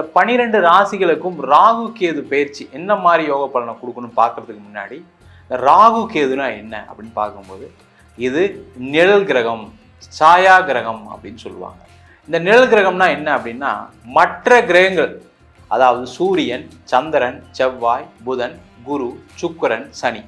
இந்த 12 ராசிகளுக்கும் ராகு கேது பயிற்சி என்ன மாதிரி யோக பலனை கொடுக்கணும்னு பார்க்கறதுக்கு முன்னாடி இந்த ராகு கேதுனா என்ன அப்படின்னு பார்க்கும்போது இது நிழல் கிரகம், சாயா கிரகம் அப்படின்னு சொல்லுவாங்க. இந்த நிழல் கிரகம்னா என்ன அப்படின்னா மற்ற கிரகங்கள், அதாவது சூரியன், சந்திரன், செவ்வாய், புதன், குரு, சுக்கிரன், சனி,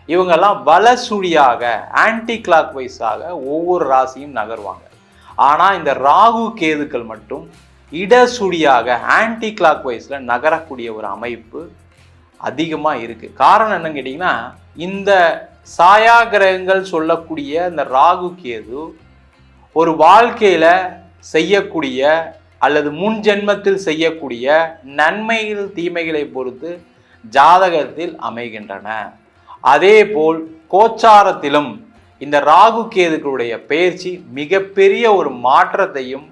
இவங்கெல்லாம் வலசுழியாக ஆன்டி கிளாக் வைஸாக ஒவ்வொரு ராசியும் நகர்வாங்க. ஆனால் இந்த ராகு கேதுக்கள் மட்டும் இடசுழியாக ஆன்டி கிளாக் வைஸில் நகரக்கூடிய ஒரு அமைப்பு அதிகமாக இருக்குது. காரணம் என்னன்னு கேட்டிங்கன்னா, இந்த சாயா கிரகங்கள் சொல்லக்கூடிய இந்த ராகு கேது ஒரு வாழ்க்கையில் செய்யக்கூடிய அல்லது முன் ஜென்மத்தில் செய்யக்கூடிய நன்மைகள் தீமைகளை பொறுத்து ஜாதகத்தில் அமைகின்றன. அதே போல் கோச்சாரத்திலும் இந்த ராகு கேதுக்களுடைய பெயர்ச்சி மிகப்பெரிய ஒரு மாற்றத்தையும்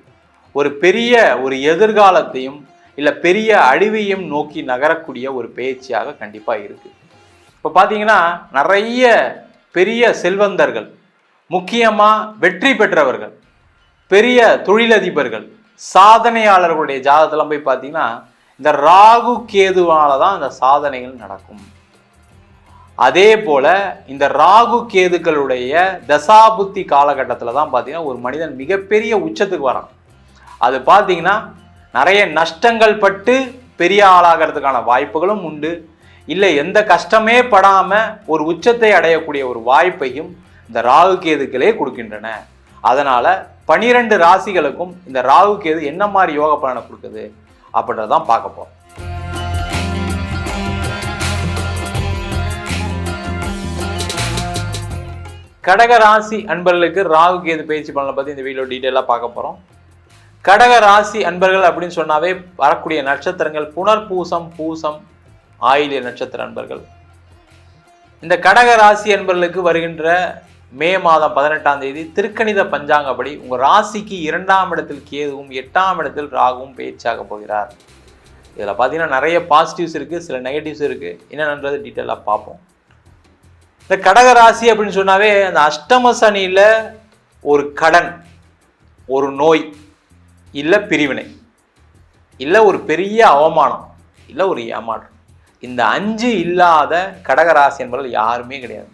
ஒரு பெரிய ஒரு எதிர்காலத்தையும் இல்லை பெரிய அழிவையும் நோக்கி நகரக்கூடிய ஒரு பெயர்ச்சியாக கண்டிப்பாக இருக்குது. இப்போ பார்த்தீங்கன்னா நிறைய பெரிய செல்வந்தர்கள், முக்கியமாக வெற்றி பெற்றவர்கள், பெரிய தொழிலதிபர்கள், சாதனையாளர்களுடைய ஜாதகத்தில் போய் பார்த்தீங்கன்னா இந்த ராகு கேதுவால தான் இந்த சாதனைகள் நடக்கும். அதே போல இந்த ராகு கேதுக்களுடைய தசாபுத்தி காலகட்டத்தில் தான் பார்த்தீங்கன்னா ஒரு மனிதன் மிகப்பெரிய உச்சத்துக்கு வரான். அது பார்த்தீங்கன்னா நிறைய நஷ்டங்கள் பட்டு பெரிய ஆளாகிறதுக்கான வாய்ப்புகளும் உண்டு. இல்லை எந்த கஷ்டமே படாமல் ஒரு உச்சத்தை அடையக்கூடிய ஒரு வாய்ப்பையும் இந்த ராகு கேதுக்களே கொடுக்கின்றன. அதனால் 12 ராசிகளுக்கும் இந்த ராகு கேது என்ன மாதிரி யோக பலனை கொடுக்குது அப்படின்றதான் பார்க்க போகிறோம். கடக ராசி அன்பர்களுக்கு ராகு கேது பயிற்சி பலனை பற்றி இந்த வீடியோ டீட்டெயிலாக பார்க்க போகிறோம். கடக ராசி அன்பர்கள் அப்படின்னு சொன்னாவே வரக்கூடிய நட்சத்திரங்கள் புனர்பூசம், பூசம், ஆயில்ய நட்சத்திர அன்பர்கள். இந்த கடக ராசி அன்பர்களுக்கு வருகின்ற மே மாதம் 18ஆம் தேதி திருக்கணித பஞ்சாங்கப்படி உங்கள் ராசிக்கு 2ஆம் இடத்தில் கேதுவும் 8ஆம் இடத்தில் ராகுவும் பயிற்சியாக போகிறார். இதில் பார்த்தீங்கன்னா நிறைய பாசிட்டிவ்ஸ் இருக்குது, சில நெகட்டிவ்ஸ் இருக்குது. என்னென்னது டீட்டெயிலாக பார்ப்போம். இந்த கடக ராசி அப்படின்னு சொன்னாவே அந்த அஷ்டம சனியில் ஒரு கடன், ஒரு நோய், இல்லை பிரிவினை, இல்லை ஒரு பெரிய அவமானம், இல்லை ஒரு ஏமாற்றம், இந்த 5 இல்லாத கடகராசி என்பவர்கள் யாருமே கிடையாது.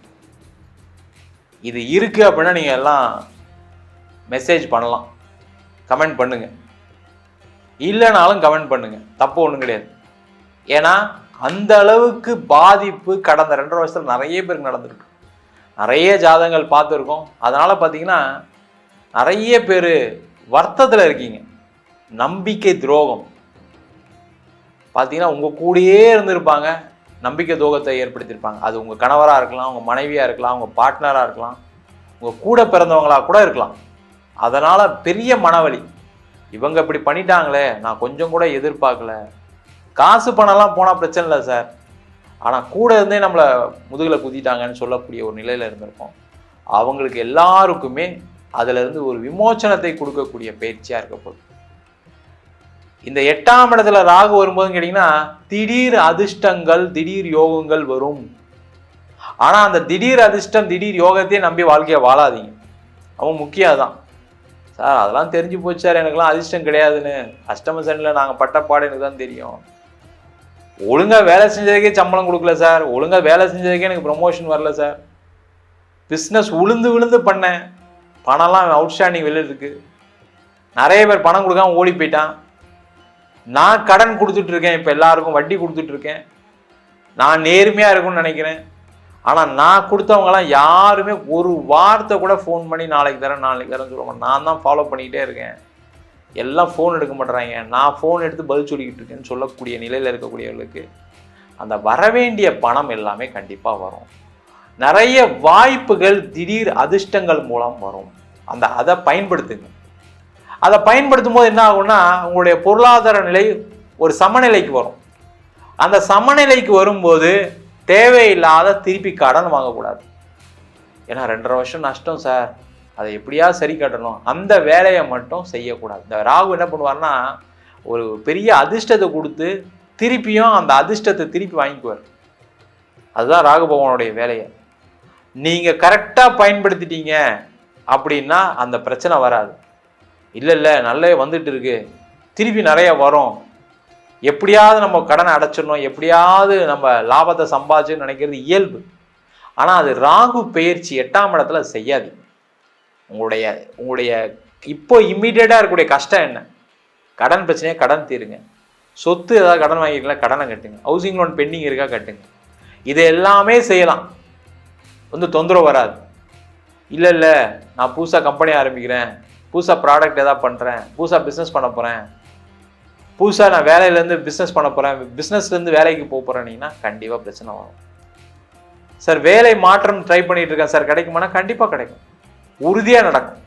இது இருக்குது அப்படின்னா நீங்கள் எல்லாம் மெசேஜ் பண்ணலாம், கமெண்ட் பண்ணுங்க, இல்லைனாலும் கமெண்ட் பண்ணுங்க, தப்பு ஒன்றும் கிடையாது. ஏன்னா அந்த அளவுக்கு பாதிப்பு கடந்த 2.5 வருஷத்தில் நிறைய பேருக்கு நடந்திருக்கு. நிறைய ஜாதகங்கள் பார்த்துருக்கோம். அதனால் பார்த்தீங்கன்னா நிறைய பேர் வருத்தத்தில் இருக்கீங்க. நம்பிக்கை துரோகம் பார்த்தீங்கன்னா உங்கள் கூடயே இருந்திருப்பாங்க, நம்பிக்கை துரோகத்தை ஏற்படுத்தியிருப்பாங்க. அது உங்கள் கணவராக இருக்கலாம், உங்கள் மனைவியாக இருக்கலாம், உங்கள் பார்ட்னராக இருக்கலாம், உங்கள் கூட பிறந்தவங்களாக கூட இருக்கலாம். அதனால் பெரிய மனவலி, இவங்க இப்படி பண்ணிட்டாங்களே, நான் கொஞ்சம் கூட எதிர்பார்க்கல. காசு பணம்லாம் போனால் பிரச்சனை இல்லை சார், ஆனால் கூட இருந்தே நம்மளை முதுகில் குத்திட்டாங்கன்னு சொல்லக்கூடிய ஒரு நிலையில் இருந்திருக்கோம். அவங்களுக்கு எல்லாருக்குமே அதிலிருந்து ஒரு விமோச்சனத்தை கொடுக்கக்கூடிய பயிற்சியாக இருக்க போகுது. இந்த 8ஆம் இடத்துல ராகு வரும்போதுன்னு கேட்டிங்கன்னா திடீர் அதிர்ஷ்டங்கள், திடீர் யோகங்கள் வரும். ஆனால் அந்த திடீர் அதிர்ஷ்டம், திடீர் யோகத்தையே நம்பி வாழ்க்கையை வாழாதீங்க. அவன் முக்கியம் தான். சார் அதெல்லாம் தெரிஞ்சு போச்சு சார், எனக்குலாம் அதிர்ஷ்டம் கிடையாதுன்னு. அஷ்டம சனியில் நாங்கள் பட்டப்பாடு எனக்கு தான் தெரியும். ஒழுங்காக வேலை செஞ்சதுக்கே சம்பளம் கொடுக்கல சார், ஒழுங்காக வேலை செஞ்சதுக்கே எனக்கு ப்ரொமோஷன் வரல சார், பிஸ்னஸ் விழுந்து விழுந்து பண்ணேன், பணம்லாம் அவுட்ஸ்டாண்டிங் வெளியில் இருக்குது, நிறைய பேர் பணம் கொடுக்காம ஓடி போயிட்டான், நான் கடன் கொடுத்துட்ருக்கேன், இப்போ எல்லாருக்கும் வட்டி கொடுத்துட்ருக்கேன், நான் நேர்மையாக இருக்கும்னு நினைக்கிறேன். ஆனால் நான் கொடுத்தவங்களாம் யாருமே ஒரு வார்த்தை கூட ஃபோன் பண்ணி நாளைக்கு தரேன் நாளைக்கு தரேன்னு சொல்லுவாங்க. நான் தான் ஃபாலோ பண்ணிக்கிட்டே இருக்கேன், எல்லாம் ஃபோன் எடுக்க மாட்டேறாங்க, நான் ஃபோன் எடுத்து பதில் சொல்லிக்கிட்டு இருக்கேன்னு சொல்லக்கூடிய நிலையில் இருக்கக்கூடியவர்களுக்கு அந்த வரவேண்டிய பணம் எல்லாமே கண்டிப்பாக வரும். நிறைய வாய்ப்புகள் திடீர் அதிர்ஷ்டங்கள் மூலம் வரும். அதை பயன்படுத்துங்க. அதை பயன்படுத்தும் போது என்ன ஆகும்னா உங்களுடைய பொருளாதார நிலை ஒரு சமநிலைக்கு வரும். அந்த சமநிலைக்கு வரும்போது தேவையில்லாத திருப்பி கடன் வாங்கக்கூடாது. ஏன்னா 2.5 வருஷம் நஷ்டம் சார், அதை எப்படியா சரி கட்டணும், அந்த வேலையை மட்டும் செய்யக்கூடாது. இந்த ராகு என்ன பண்ணுவார்னா ஒரு பெரிய அதிர்ஷ்டத்தை கொடுத்து திருப்பியும் அந்த அதிர்ஷ்டத்தை திருப்பி வாங்கிக்குவார். அதுதான் ராகு பகவானுடைய வேலையை. நீங்கள் கரெக்டாக பயன்படுத்திட்டீங்க அப்படின்னா அந்த பிரச்சனை வராது. இல்லை நல்ல வந்துட்டு இருக்கு, திருப்பி நிறைய வரும், எப்படியாவது நம்ம கடனை அடைச்சிடணும், எப்படியாவது நம்ம லாபத்தை சம்பாதிச்சுன்னு நினைக்கிறது இயல்பு. ஆனால் அது ராகு பெயர்ச்சி 8ஆம் இடத்துல செய்யாது. உங்களுடைய இப்போ இம்மீடியட்டாக இருக்கக்கூடிய கஷ்டம் என்ன? கடன் பிரச்சனையே கடன் தீருங்க. சொத்து ஏதாவது கடன் வாங்கிக்கலாம், கடனை கட்டுங்க. ஹவுசிங் லோன் பெண்டிங் இருக்கா, கட்டுங்க. இது எல்லாமே செய்யலாம், தொந்தரவு வராது. இல்லை நான் புதுசாக கம்பெனி ஆரம்பிக்கிறேன், புதுசாக ப்ராடக்ட் ஏதாவது பண்ணுறேன், புதுசாக பிஸ்னஸ் பண்ண போகிறேன், புதுசாக நான் வேலையிலேருந்து பிஸ்னஸ் பண்ண போகிறேன், பிஸ்னஸ்லேருந்து வேலைக்கு போக போகிறேன்னீங்கன்னா கண்டிப்பாக பிரச்சனை வரும். சார் வேலை மாற்றம் ட்ரை பண்ணிட்டு இருக்கேன் சார், கிடைக்குமானா கண்டிப்பாக கிடைக்கும், உறுதியாக நடக்கும்.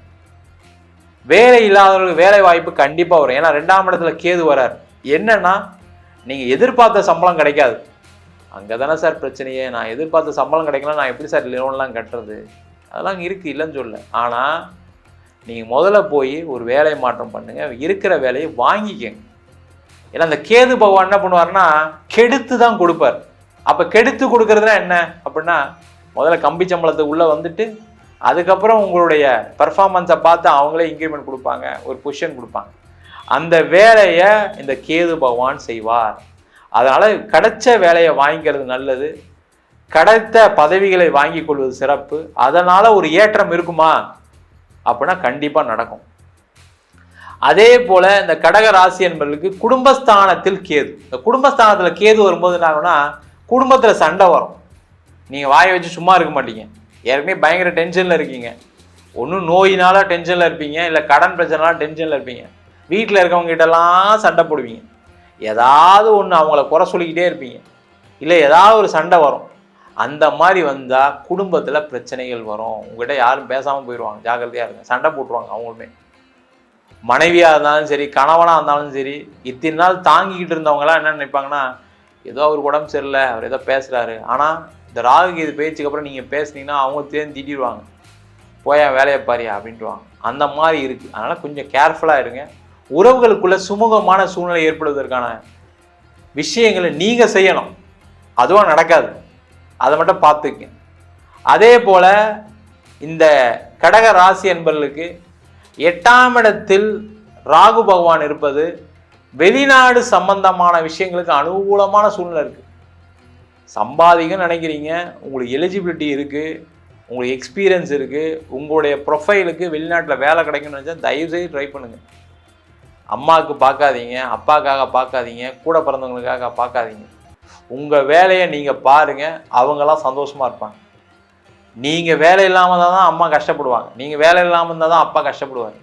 வேலை இல்லாதவர்களுக்கு வேலை வாய்ப்பு கண்டிப்பாக வரும். ஏன்னா 2ஆம் இடத்துல கேது வரார். என்னன்னா நீங்கள் எதிர்பார்த்த சம்பளம் கிடைக்காது. அங்கே தானே சார் பிரச்சனையே. நான் எதிர்பார்த்த சம்பளம் கிடைக்கலாம், நான் எப்படி சார் லோன்லாம் கட்டுறது? அதெல்லாம் இருக்குது, இல்லைன்னு சொல்ல. ஆனால் நீங்கள் முதல்ல போய் ஒரு வேலை மாற்றம் பண்ணுங்கள், இருக்கிற வேலையை வாங்கிக்கங்க. ஏன்னா அந்த கேது பகவான் என்ன பண்ணுவார்னா கெடுத்து தான் கொடுப்பார். அப்போ கெடுத்து கொடுக்கறதுனா என்ன அப்படின்னா, முதல்ல கம்பி சம்பளத்துக்கு உள்ளே வந்துட்டு அதுக்கப்புறம் உங்களுடைய பெர்ஃபார்மன்ஸை பார்த்து அவங்களே இன்க்ரிமெண்ட் கொடுப்பாங்க, ஒரு பொசிஷன் கொடுப்பாங்க. அந்த வேலையை இந்த கேது பகவான் செய்வார். அதனால் கிடைச்ச வேலையை வாங்கிக்கிறது நல்லது, கிடைத்த பதவிகளை வாங்கி கொள்வது சிறப்பு. அதனால் ஒரு ஏற்றம் இருக்குமா அப்படின்னா கண்டிப்பாக நடக்கும். அதே போல் இந்த கடக ராசி என்பவர்களுக்கு குடும்பஸ்தானத்தில் கேது. இந்த குடும்பஸ்தானத்தில் கேது வரும்போது என்ன ஆகும்னா குடும்பத்தில் சண்டை வரும். நீங்கள் வாயை வச்சு சும்மா இருக்க மாட்டீங்க, ஏற்கனவே பயங்கர டென்ஷனில் இருக்கீங்க. ஒன்றும் நோயினால டென்ஷனில் இருப்பீங்க, இல்லை கடன் பிரச்சனைனால டென்ஷனில் இருப்பீங்க. வீட்டில் இருக்கவங்க கிட்டலாம் சண்டை போடுவீங்க, ஏதாவது ஒன்று அவங்கள குறை சொல்லிக்கிட்டே இருப்பீங்க, இல்லை ஏதாவது ஒரு சண்டை வரும். அந்த மாதிரி வந்தால் குடும்பத்தில் பிரச்சனைகள் வரும். உங்கள்கிட்ட யாரும் பேசாமல் போயிடுவாங்க, ஜாக்கிரதையாக இருங்க. சண்டை போட்டுருவாங்க அவங்களுமே. மனைவியாக இருந்தாலும் சரி, கணவனாக இருந்தாலும் சரி. இத்தனை நாள் தாங்கிக்கிட்டு இருந்தவங்களாம் என்ன நினைப்பாங்கன்னா, ஏதோ அவர் உடம்பு சரியில்லை, அவர் ஏதோ பேசுகிறாரு. ஆனால் இந்த ராகு இது பேச்சுக்கு அப்புறம் நீங்கள் பேசுனீங்கன்னா அவங்க தேர்ந்து திட்டிடுவாங்க, போயா வேலையை பாரியா அப்படின்ட்டுவாங்க. அந்த மாதிரி இருக்குது. அதனால் கொஞ்சம் கேர்ஃபுல்லாக இருங்க. உறவுகளுக்குள்ள சுமூகமான சூழ்நிலை ஏற்படுவதற்கான விஷயங்களை நீங்கள் செய்யணும், அதுவும் நடக்காது, அதை மட்டும் பார்த்துக்க. அதே போல் இந்த கடக ராசி என்பவர்களுக்கு 8ஆம் இடத்தில் ராகு பகவான் இருப்பது வெளிநாடு சம்பந்தமான விஷயங்களுக்கு அனுகூலமான சூழ்நிலை இருக்குது. சம்பாதிக்கன்னு நினைக்கிறீங்க, உங்களுக்கு எலிஜிபிலிட்டி இருக்குது, உங்களுக்கு எக்ஸ்பீரியன்ஸ் இருக்குது, உங்களுடைய ப்ரொஃபைலுக்கு வெளிநாட்டில் வேலை கிடைக்குன்னு நினச்சா தயவுசெய்து ட்ரை பண்ணுங்கள். அம்மாவுக்கு பார்க்காதீங்க, அப்பாவுக்காக பார்க்காதீங்க, கூட பிறந்தவங்களுக்காக பார்க்காதீங்க. உங்கள் வேலையை நீங்கள் பாருங்கள், அவங்களாம் சந்தோஷமாக இருப்பாங்க. நீங்கள் வேலை இல்லாமல் தான் அம்மா கஷ்டப்படுவாங்க, நீங்கள் வேலை இல்லாமல் இருந்தால் தான் அப்பா கஷ்டப்படுவார்.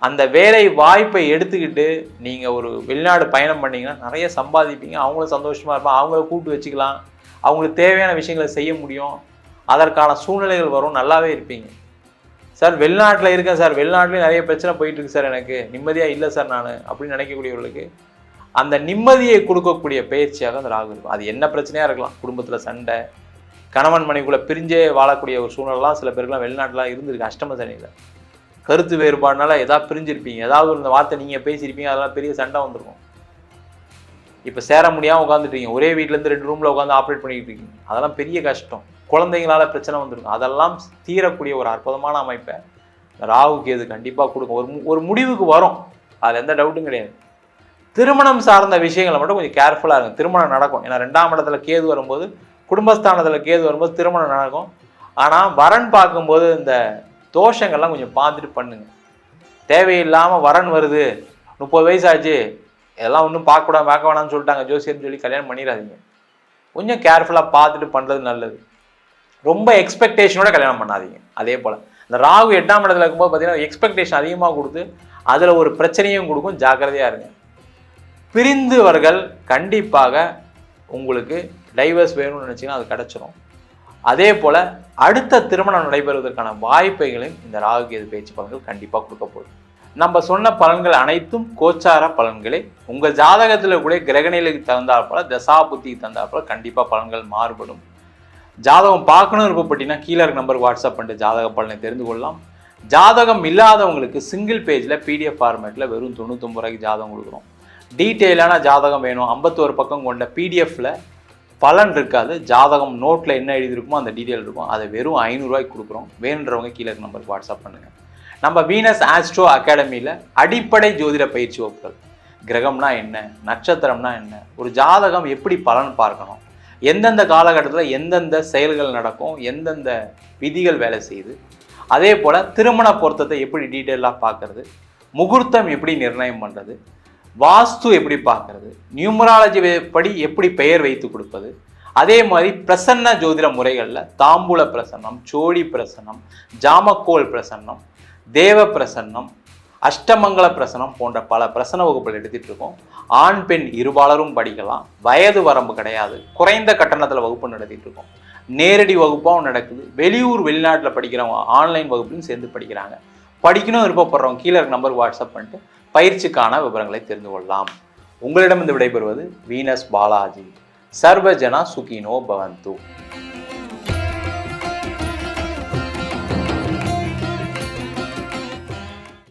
அந்த வேலை வாய்ப்பை எடுத்துக்கிட்டு நீங்கள் ஒரு வெளிநாடு பயணம் பண்ணிங்கன்னா நிறைய சம்பாதிப்பீங்க, அவங்களும் சந்தோஷமாக இருப்பாங்க, அவங்கள கூப்பிட்டு வச்சுக்கலாம், அவங்களுக்கு தேவையான விஷயங்களை செய்ய முடியும், அதற்கான சூழ்நிலைகள் வரும், நல்லாவே இருப்பீங்க. சார் வெளிநாட்டில் இருக்கேன் சார், வெளிநாட்டிலையும் நிறைய பிரச்சனை போயிட்டுருக்கு சார், எனக்கு நிம்மதியாக இல்லை சார் நான் அப்படின்னு நினைக்கக்கூடியவர்களுக்கு அந்த நிம்மதியை கொடுக்கக்கூடிய பயிற்சியாக அந்த ராகு இருக்கும். அது என்ன பிரச்சனையாக இருக்கலாம், குடும்பத்தில் சண்டை, கணவன் மனைவிக்குள்ளே பிரிஞ்சே வாழக்கூடிய ஒரு சூழ்நிலாம் சில பேருக்குலாம் வெளிநாட்டிலாம் இருந்திருக்கு. அஷ்டம சனியில் கருத்து வேறுபாடுனால ஏதாவது பிரிஞ்சிருப்பீங்க, ஏதாவது ஒரு வார்த்தை நீங்கள் பேசியிருப்பீங்க, அதெல்லாம் பெரிய சண்டை வந்திருக்கும். இப்போ சேர முடியாமல் உட்காந்துட்டீங்க, ஒரே வீட்டிலேருந்து 2 ரூமில் உட்காந்து ஆப்ரேட் பண்ணிக்கிட்டு இருக்கீங்க, அதெல்லாம் பெரிய கஷ்டம். குழந்தைங்களால பிரச்சனை வந்திருக்கும், அதெல்லாம் தீரக்கூடிய ஒரு அற்புதமான அமைப்பை ராகு கேது கண்டிப்பாக கொடுக்கும். ஒரு முடிவுக்கு வரும், அதில் எந்த டவுட்டும் கிடையாது. திருமணம் சார்ந்த விஷயங்களை மட்டும் கொஞ்சம் கேர்ஃபுல்லாக இருக்கும். திருமணம் நடக்கும், ஏன்னா 2ஆம் இடத்துல கேது வரும்போது, குடும்பஸ்தானத்தில் கேது வரும்போது திருமணம் நடக்கும். ஆனால் வரன் பார்க்கும்போது இந்த தோஷங்கள்லாம் கொஞ்சம் பார்த்துட்டு பண்ணுங்க. தேவையில்லாமல் வரன் வருது, 30 வயசு ஆச்சு, இதெல்லாம் ஒன்றும் பார்க்க வேணாம்னு சொல்லிட்டாங்க ஜோசியர்னு சொல்லி கல்யாணம் பண்ணிடாதீங்க. கொஞ்சம் கேர்ஃபுல்லாக பார்த்துட்டு பண்ணுறது நல்லது. ரொம்ப எக்ஸ்பெக்டேஷனோட கல்யாணம் பண்ணாதீங்க. அதே போல் இந்த ராகு 8ஆம் இடத்துல இருக்கும்போது பார்த்தீங்கன்னா எக்ஸ்பெக்டேஷன் அதிகமாக கொடுத்து அதில் ஒரு பிரச்சனையும் கொடுக்கும், ஜாக்கிரதையாக இருங்க. பிரிந்தவர்கள் கண்டிப்பாக உங்களுக்கு டைவர்ஸ் வேணும்னு நினச்சிங்கன்னா அது கிடச்சிரும். அதே போல் அடுத்த திருமணம் நடைபெறுவதற்கான வாய்ப்புகளையும் இந்த ராகு கேது பேச்சு பலன்கள் கண்டிப்பாக கொடுக்க போகுது. நம்ம சொன்ன பலன்கள் அனைத்தும் கோச்சார பலன்களே. உங்கள் ஜாதகத்தில் கூட கிரகநிலைக்கு தகுந்தாற்போல், தசா புத்திக்கு தகுந்தாற்போல் கண்டிப்பாக பலன்கள் மாறுபடும். ஜாதகம் பார்க்கணும் விருப்பப்பட்டீங்கன்னா கீழே இருக்க நம்பருக்கு வாட்ஸ்அப் பண்ணிட்டு ஜாதக பலனை தெரிந்து கொள்ளலாம். ஜாதகம் இல்லாதவங்களுக்கு சிங்கிள் பேஜில் PDF ஃபார்மேட்டில் வெறும் 99 ரூபாய்க்கு ஜாதகம் கொடுக்குறோம். டீட்டெயிலான ஜாதகம் வேணும், 51 பக்கம் கொண்ட PDFல பலன் இருக்காது, ஜாதகம் நோட்டில் என்ன எழுதியிருக்குமோ அந்த டீட்டெயில் இருக்கும், அதை வெறும் 500 ரூபாய்க்கு கொடுக்குறோம். வேணுன்றவங்க கீழே இருக்க நம்பருக்கு வாட்ஸ்அப் பண்ணுங்கள். நம்ம வீனஸ் ஆஸ்ட்ரோ அகாடமியில் அடிப்படை ஜோதிட பயிற்சி வகுப்புகள், கிரகம்னா என்ன, நட்சத்திரம்னா என்ன, ஒரு ஜாதகம் எப்படி பலன் பார்க்கணும், எந்தெந்த காலகட்டத்தில் எந்தெந்த செயல்கள் நடக்கும், எந்தெந்த விதிகள் வேலை செய்யுது, அதே போல் திருமண பொருத்தத்தை எப்படி டீட்டெயிலாக பார்க்கறது, முகூர்த்தம் எப்படி நிர்ணயம் பண்ணுறது, வாஸ்து எப்படி பார்க்கறது, நியூமராலஜி படி எப்படி பெயர் வைத்து கொடுப்பது, அதே மாதிரி பிரசன்ன ஜோதிட முறைகளில் தாம்பூல பிரசன்னம், சோழி பிரசன்னம், ஜாமக்கோல் பிரசன்னம், தேவ பிரசன்னம், அஷ்டமங்கல பிரசனம் போன்ற பல பிரசன வகுப்புகள் எடுத்துட்டு இருக்கோம். ஆண் பெண் இருபாலரும் படிக்கலாம், வயது வரம்பு கிடையாது, குறைந்த கட்டணத்தில் வகுப்பு நடத்திட்டு இருக்கோம். நேரடி வகுப்பாகவும் நடக்குது, வெளியூர் வெளிநாட்டில் படிக்கிறவங்க ஆன்லைன் வகுப்புலையும் சேர்ந்து படிக்கிறாங்க. படிக்கணும் விருப்பப்படுறவங்க கீழே இருக்க நம்பருக்கு வாட்ஸ்அப் பண்ணிட்டு பயிற்சிக்கான விவரங்களை தெரிந்து கொள்ளலாம். உங்களிடமிருந்து விடைபெறுவது வீனஸ் பாலாஜி. சர்வஜனா சுகினோ பவந்து.